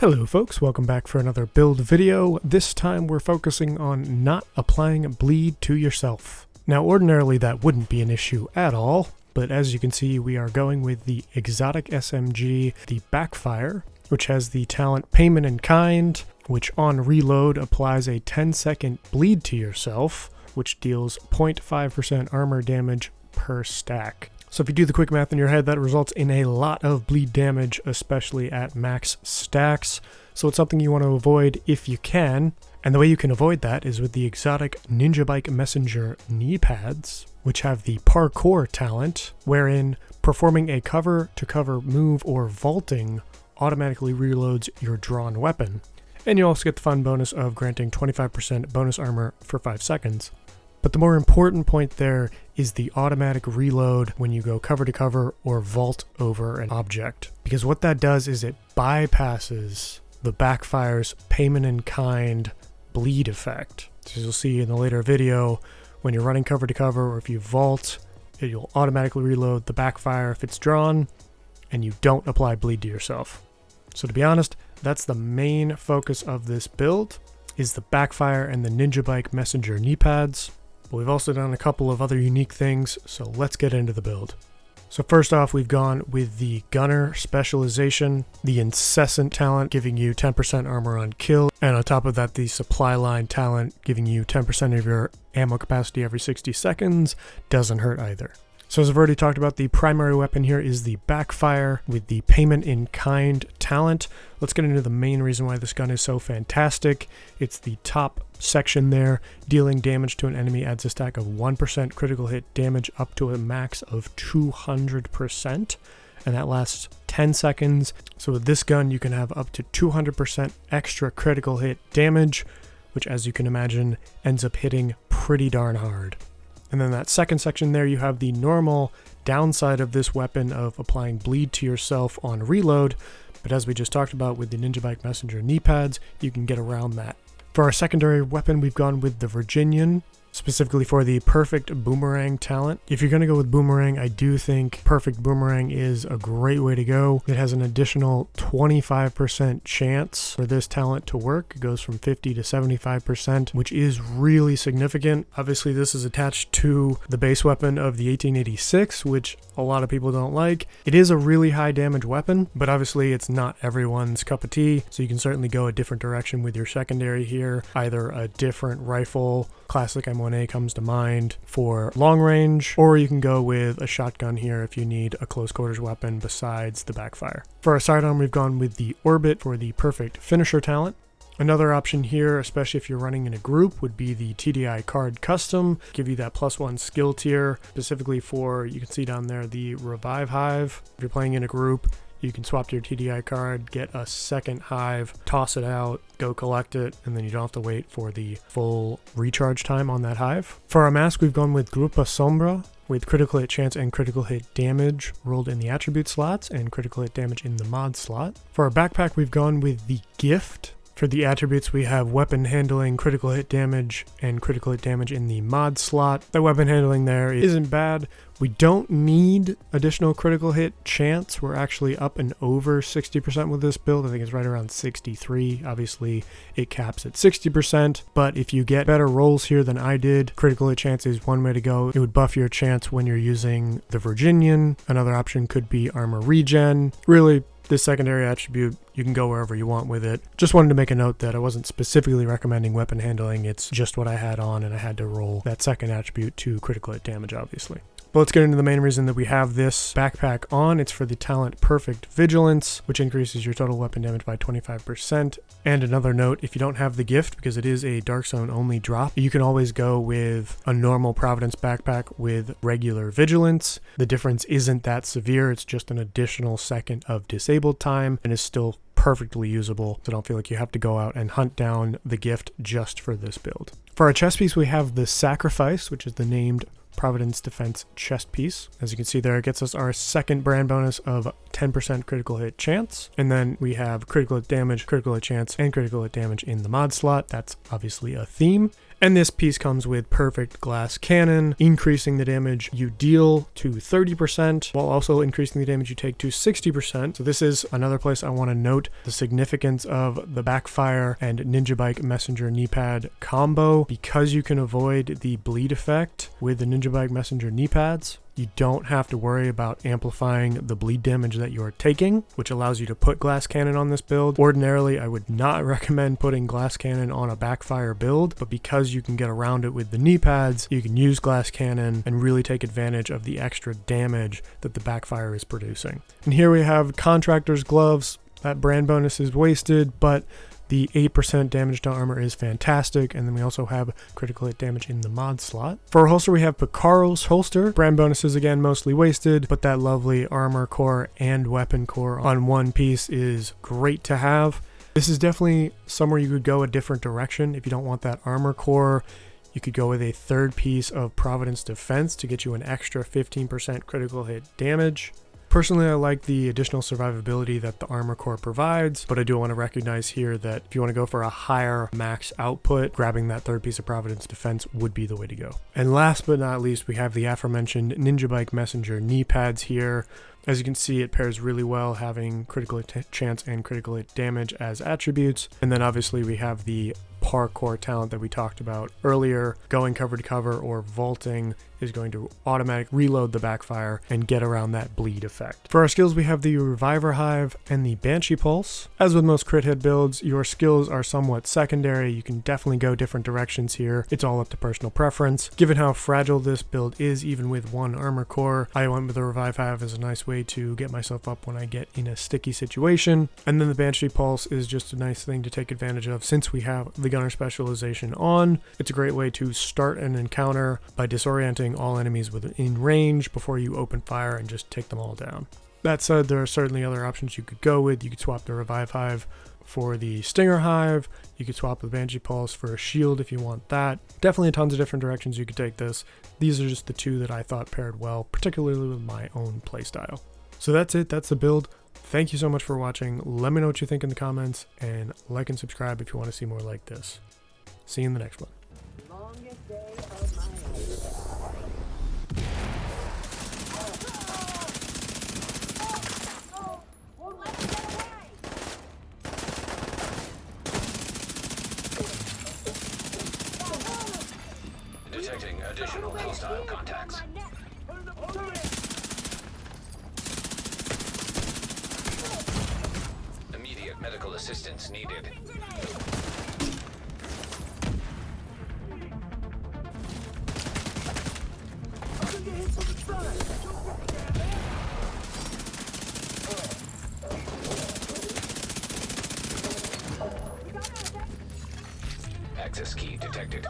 Hello folks, welcome back for another build video. This time we're focusing on not applying bleed to yourself. Now ordinarily that wouldn't be an issue at all, but as you can see we are going with the exotic SMG, the Backfire, which has the talent Payment in Kind, which on reload applies a 10-second bleed to yourself, which deals 0.5% armor damage per stack. So if you do the quick math in your head, that results in a lot of bleed damage, especially at max stacks. So it's something you want to avoid if you can. And the way you can avoid that is with the exotic Ninja Bike Messenger knee pads, which have the parkour talent, wherein performing a cover-to-cover move or vaulting automatically reloads your drawn weapon. And you also get the fun bonus of granting 25% bonus armor for 5 seconds. But the more important point there is the automatic reload when you go cover to cover or vault over an object. Because what that does is it bypasses the Backfire's Payment in Kind bleed effect. So as you'll see in the later video, when you're running cover to cover or if you vault, you'll automatically reload the Backfire if it's drawn and you don't apply bleed to yourself. So to be honest, that's the main focus of this build, is the Backfire and the Ninja Bike Messenger knee pads. But we've also done a couple of other unique things, so let's get into the build. So first off, we've gone with the Gunner specialization, the Incessant talent giving you 10% armor on kill, and on top of that the Supply Line talent giving you 10% of your ammo capacity every 60 seconds. Doesn't hurt either. So as I've already talked about, the primary weapon here is the Backfire with the Payment in Kind talent. Let's get into the main reason why this gun is so fantastic. It's the top section there. Dealing damage to an enemy adds a stack of 1% critical hit damage up to a max of 200%. And that lasts 10 seconds. So with this gun, you can have up to 200% extra critical hit damage, which as you can imagine, ends up hitting pretty darn hard. And then that second section there, you have the normal downside of this weapon of applying bleed to yourself on reload. But as we just talked about with the Ninja Bike Messenger knee pads, you can get around that. For our secondary weapon, we've gone with the Virginian, specifically for the Perfect Boomerang talent. If you're going to go with Boomerang, I do think Perfect Boomerang is a great way to go. It has an additional 25% chance for this talent to work. It goes from 50 to 75%, which is really significant. Obviously, this is attached to the base weapon of the 1886, which a lot of people don't like. It is a really high damage weapon, but obviously it's not everyone's cup of tea, so you can certainly go a different direction with your secondary here. Either a different rifle, classic M1A comes to mind for long range, or you can go with a shotgun here if you need a close quarters weapon besides the Backfire. For our sidearm, we've gone with the Orbit for the Perfect Finisher talent. Another option here, especially if you're running in a group, would be the TDI Card Custom. Give you that +1 skill tier, specifically for, you can see down there, the Revive Hive. If you're playing in a group, you can swap to your TDI card, get a second hive, toss it out, go collect it, and then you don't have to wait for the full recharge time on that hive. For our mask, we've gone with Grupa Sombra with critical hit chance and critical hit damage rolled in the attribute slots and critical hit damage in the mod slot. For our backpack, we've gone with the Gift. For the attributes, we have weapon handling, critical hit damage, and critical hit damage in the mod slot. The weapon handling there isn't bad. We don't need additional critical hit chance. We're actually up and over 60% with this build. I think it's right around 63. Obviously, it caps at 60%. But if you get better rolls here than I did, critical hit chance is one way to go. It would buff your chance when you're using the Virginian. Another option could be armor regen. Really, this secondary attribute, you can go wherever you want with it. Just wanted to make a note that I wasn't specifically recommending weapon handling. It's just what I had on, and I had to roll that second attribute to critical hit damage, obviously. But let's get into the main reason that we have this backpack on. It's for the talent Perfect Vigilance, which increases your total weapon damage by 25%. And another note, if you don't have the gift, because it is a Dark Zone only drop, you can always go with a normal Providence backpack with regular Vigilance. The difference isn't that severe. It's just an additional second of disabled time and is still perfectly usable, so don't feel like you have to go out and hunt down the gift just for this build. For our chest piece, we have the Sacrifice, which is the named Providence Defense chest piece. As you can see there, it gets us our second brand bonus of 10% critical hit chance. And then we have critical hit damage, critical hit chance, and critical hit damage in the mod slot. That's obviously a theme. And this piece comes with perfect glass cannon, increasing the damage you deal to 30%, while also increasing the damage you take to 60%. So this is another place I want to note the significance of the Backfire and Ninja Bike Messenger knee pad combo. Because you can avoid the bleed effect with the Ninja Bike Messenger knee pads, you don't have to worry about amplifying the bleed damage that you are taking, which allows you to put glass cannon on this build. Ordinarily, I would not recommend putting glass cannon on a Backfire build, but because you can get around it with the knee pads, you can use glass cannon and really take advantage of the extra damage that the Backfire is producing. And here we have Contractor's Gloves. That brand bonus is wasted, but the 8% damage to armor is fantastic, and then we also have critical hit damage in the mod slot. For our holster, we have Picaro's holster. Brand bonuses again mostly wasted, but that lovely armor core and weapon core on one piece is great to have. This is definitely somewhere you could go a different direction. If you don't want that armor core, you could go with a third piece of Providence Defense to get you an extra 15% critical hit damage. Personally, I like the additional survivability that the armor core provides, but I do want to recognize here that if you want to go for a higher max output, grabbing that third piece of Providence Defense would be the way to go. And last but not least, we have the aforementioned Ninja Bike Messenger knee pads here. As you can see, it pairs really well, having critical hit chance and critical hit damage as attributes. And then obviously we have the parkour talent that we talked about earlier. Going cover to cover or vaulting is going to automatically reload the Backfire and get around that bleed effect. For our skills, we have the Reviver Hive and the Banshee Pulse. As with most crit hit builds, your skills are somewhat secondary. You can definitely go different directions here. It's all up to personal preference. Given how fragile this build is, even with one armor core, I went with the Revive Hive as a nice way to get myself up when I get in a sticky situation. And then the Banshee Pulse is just a nice thing to take advantage of since we have the Gunner specialization on. It's a great way to start an encounter by disorienting all enemies within range before you open fire and just take them all down. That said, there are certainly other options you could go with. You could swap the Revive Hive for the Stinger Hive. You could swap the Banshee Pulse for a shield if you want that. Definitely tons of different directions you could take this. These are just the two that I thought paired well, particularly with my own playstyle. So that's it. That's the build. Thank you so much for watching. Let me know what you think in the comments, and like and subscribe if you want to see more like this. See you in the next one. Longest day of my life. Won't let him get away. Detecting additional hostile contacts. Immediate medical assistance needed. Access key detected.